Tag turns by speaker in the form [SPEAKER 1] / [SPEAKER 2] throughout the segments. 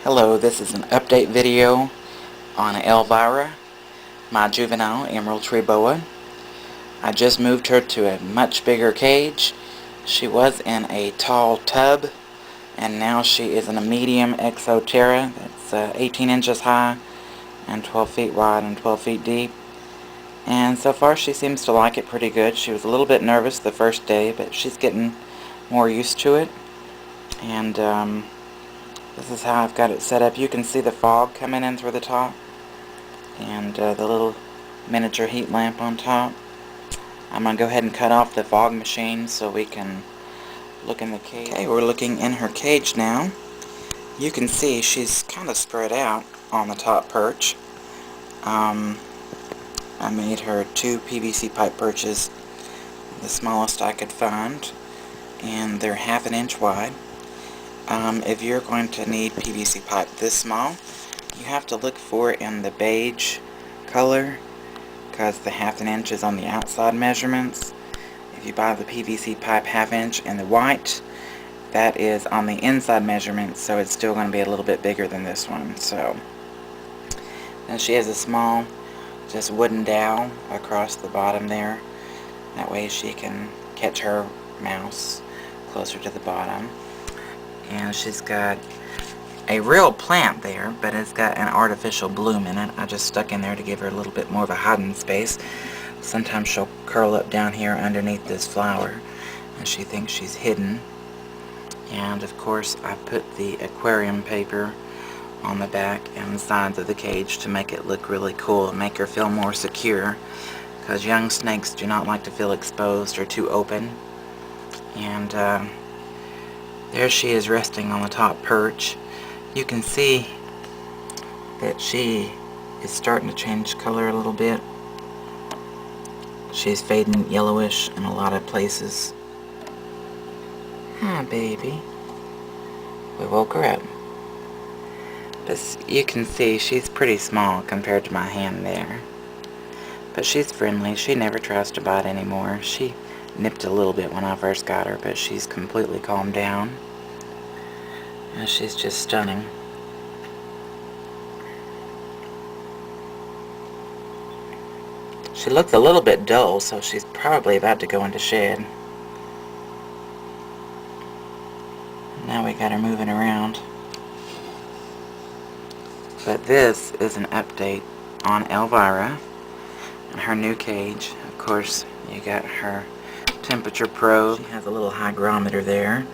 [SPEAKER 1] Hello, this is an update video on Elvira, my juvenile emerald tree boa. I just moved her to a much bigger cage. She was in a tall tub, and now she is in a medium ExoTerra that's 18 inches high and 12 feet wide and 12 feet deep. And so far she seems to like it pretty good. She was a little bit nervous the first day, but she's getting more used to it. And this is how I've got it set up. You can see the fog coming in through the top and the little miniature heat lamp on top. I'm going to go ahead and cut off the fog machine so we can look in the cage. Okay, we're looking in her cage now. You can see she's kind of spread out on the top perch. I made her 2 PVC pipe perches, the smallest I could find, and they're 1/2 inch wide. If you're going to need PVC pipe this small, you have to look for it in the beige color, because the 1/2 inch is on the outside measurements. If you buy the PVC pipe 1/2 inch in the white, that is on the inside measurements, so it's still going to be a little bit bigger than this one. So, and she has a small, just wooden dowel across the bottom there. That way she can catch her mouse closer to the bottom. And she's got a real plant there, but it's got an artificial bloom in it. I just stuck in there to give her a little bit more of a hiding space. Sometimes she'll curl up down here underneath this flower, and she thinks she's hidden. And of course I put the aquarium paper on the back and the sides of the cage to make it look really cool and make her feel more secure, because young snakes do not like to feel exposed or too open. And there she is resting on the top perch. You can see that she is starting to change color a little bit. She's fading yellowish in a lot of places. Hi, baby. We woke her up. But you can see she's pretty small compared to my hand there. But she's friendly. She never tries to bite anymore. She nipped a little bit when I first got her, but she's completely calmed down. And she's just stunning. She looks a little bit dull, so she's probably about to go into shed. Now we got her moving around. But this is an update on Elvira and her new cage. Of course, you got her temperature probe. She has a little hygrometer there,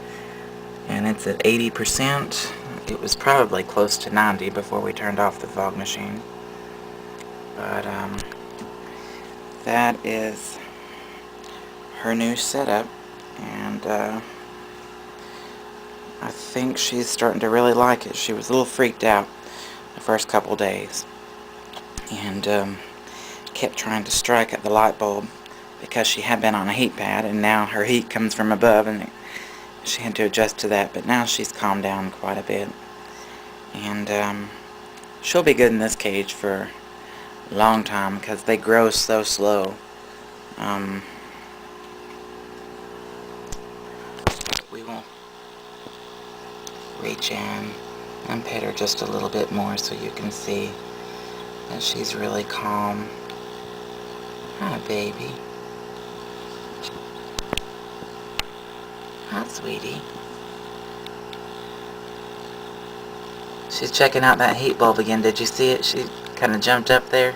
[SPEAKER 1] and it's at 80%. It was probably close to 90 before we turned off the fog machine. But that is her new setup, and I think she's starting to really like it. She was a little freaked out the first couple days, and kept trying to strike at the light bulb because she had been on a heat pad, and now her heat comes from above, and she had to adjust to that. But now she's calmed down quite a bit, and she'll be good in this cage for a long time because they grow so slow. We will reach in and pet her just a little bit more so you can see that she's really calm. Hi, baby. Hi, sweetie. She's checking out that heat bulb again. Did you see it? She kind of jumped up there.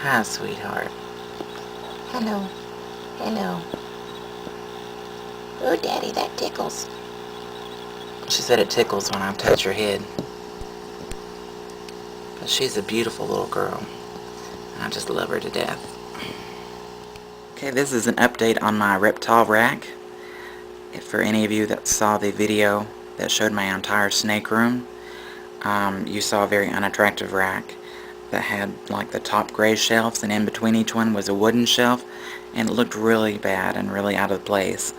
[SPEAKER 1] Hi, sweetheart. Hello. Hello. Oh, Daddy, that tickles. She said it tickles when I touch her head. But she's a beautiful little girl. I just love her to death. Okay, this is an update on my reptile rack. For any of you that saw the video that showed my entire snake room, you saw a very unattractive rack that had like the top gray shelves, and in between each one was a wooden shelf, and it looked really bad and really out of place.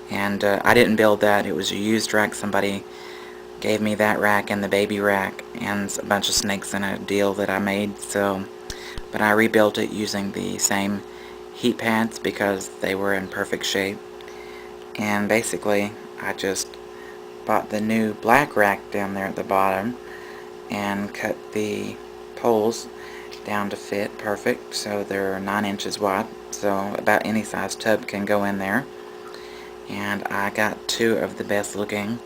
[SPEAKER 1] And I didn't build that. It was a used rack. Somebody gave me that rack and the baby rack and a bunch of snakes in a deal that I made. So, but I rebuilt it using the same heat pads because they were in perfect shape. And basically I just bought the new black rack down there at the bottom and cut the poles down to fit perfect, so they're 9 inches wide, so about any size tub can go in there. And I got 2 of the best looking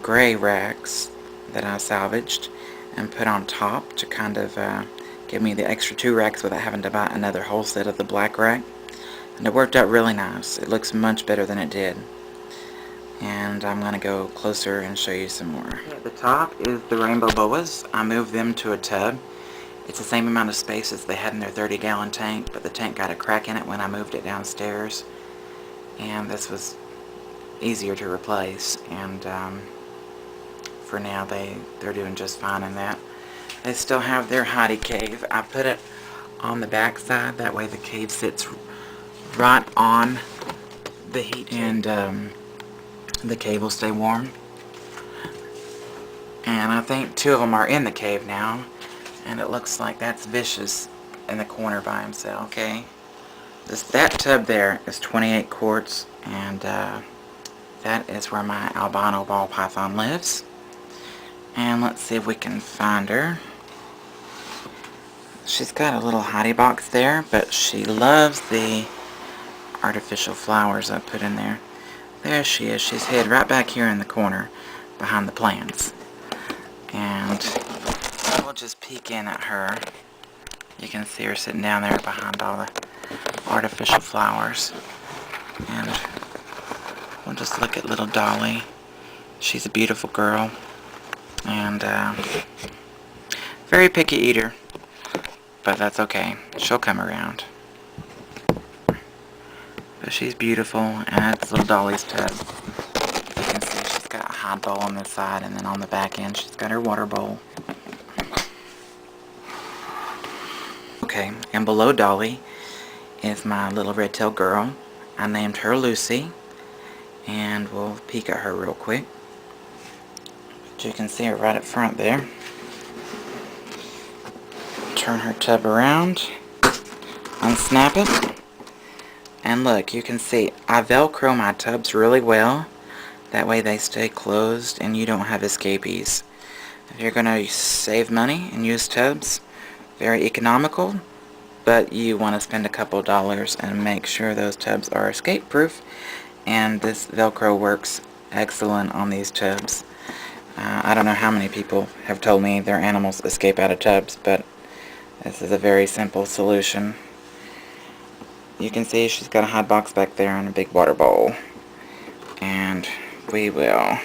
[SPEAKER 1] gray racks that I salvaged and put on top to kind of give me the extra 2 racks without having to buy another whole set of the black rack. And it worked out really nice. It looks much better than it did. And I'm going to go closer and show you some more. At the top is the rainbow boas. I moved them to a tub. It's the same amount of space as they had in their 30-gallon tank, but the tank got a crack in it when I moved it downstairs. And this was easier to replace. And for now, they're doing just fine in that. They still have their hidey cave. I put it on the back side. That way the cave sits right on the heat, and the cave will stay warm. And I think 2 of them are in the cave now, and it looks like that's Vicious in the corner by himself. Okay, that tub there is 28 quarts, and that is where my albino ball python lives. And let's see if we can find her. She's got a little hidey box there, but she loves the artificial flowers I put in there. There she is. She's hid right back here in the corner behind the plants. And we'll just peek in at her. You can see her sitting down there behind all the artificial flowers. And we'll just look at little Dolly. She's a beautiful girl. And very picky eater. But that's okay. She'll come around. But she's beautiful, and that's little Dolly's tub. You can see she's got a high bowl on this side, and then on the back end she's got her water bowl. Okay, and below Dolly is my little red-tailed girl. I named her Lucy, and we'll peek at her real quick. But you can see her right up front there. Turn her tub around, unsnap it. And look, you can see I Velcro my tubs really well. That way they stay closed and you don't have escapees. If you're going to save money and use tubs, very economical, but you want to spend a couple dollars and make sure those tubs are escape proof. And this Velcro works excellent on these tubs. I don't know how many people have told me their animals escape out of tubs, but this is a very simple solution. You can see she's got a hot box back there and a big water bowl. And we will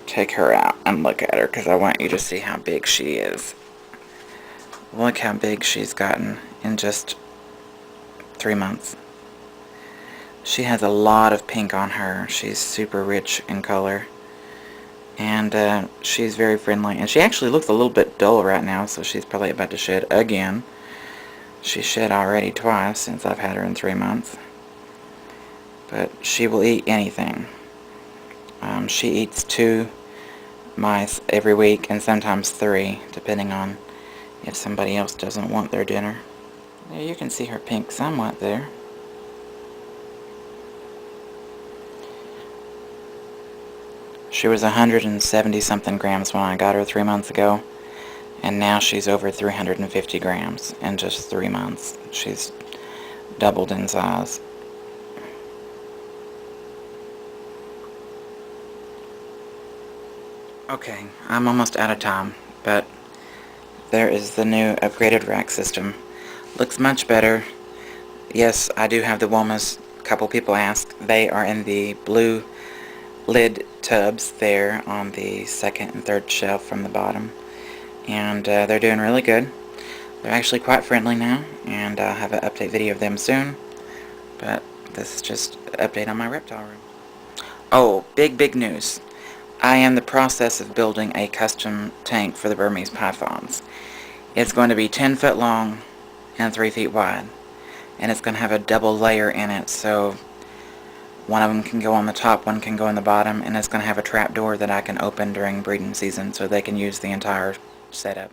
[SPEAKER 1] take her out and look at her because I want you to see how big she is. Look how big she's gotten in just 3 months. She has a lot of pink on her. She's super rich in color. And she's very friendly. And she actually looks a little bit dull right now, so she's probably about to shed again. She shed already twice since I've had her in 3 months. But she will eat anything. She eats 2 mice every week, and sometimes 3, depending on if somebody else doesn't want their dinner. There, you can see her pink somewhat there. She was 170 something grams when I got her 3 months ago. And now she's over 350 grams in just 3 months. She's doubled in size. Okay, I'm almost out of time, but there is the new upgraded rack system. Looks much better. Yes, I do have the Womas. A couple people asked. They are in the blue lid tubs there on the 2nd and 3rd shelf from the bottom. And they're doing really good. They're actually quite friendly now, and I'll have an update video of them soon. But this is just an update on my reptile room. Oh, big news. I am in the process of building a custom tank for the Burmese pythons. It's going to be 10 foot long and 3 feet wide. And it's going to have a double layer in it, so one of them can go on the top, one can go on the bottom, and it's going to have a trap door that I can open during breeding season so they can use the entire setup.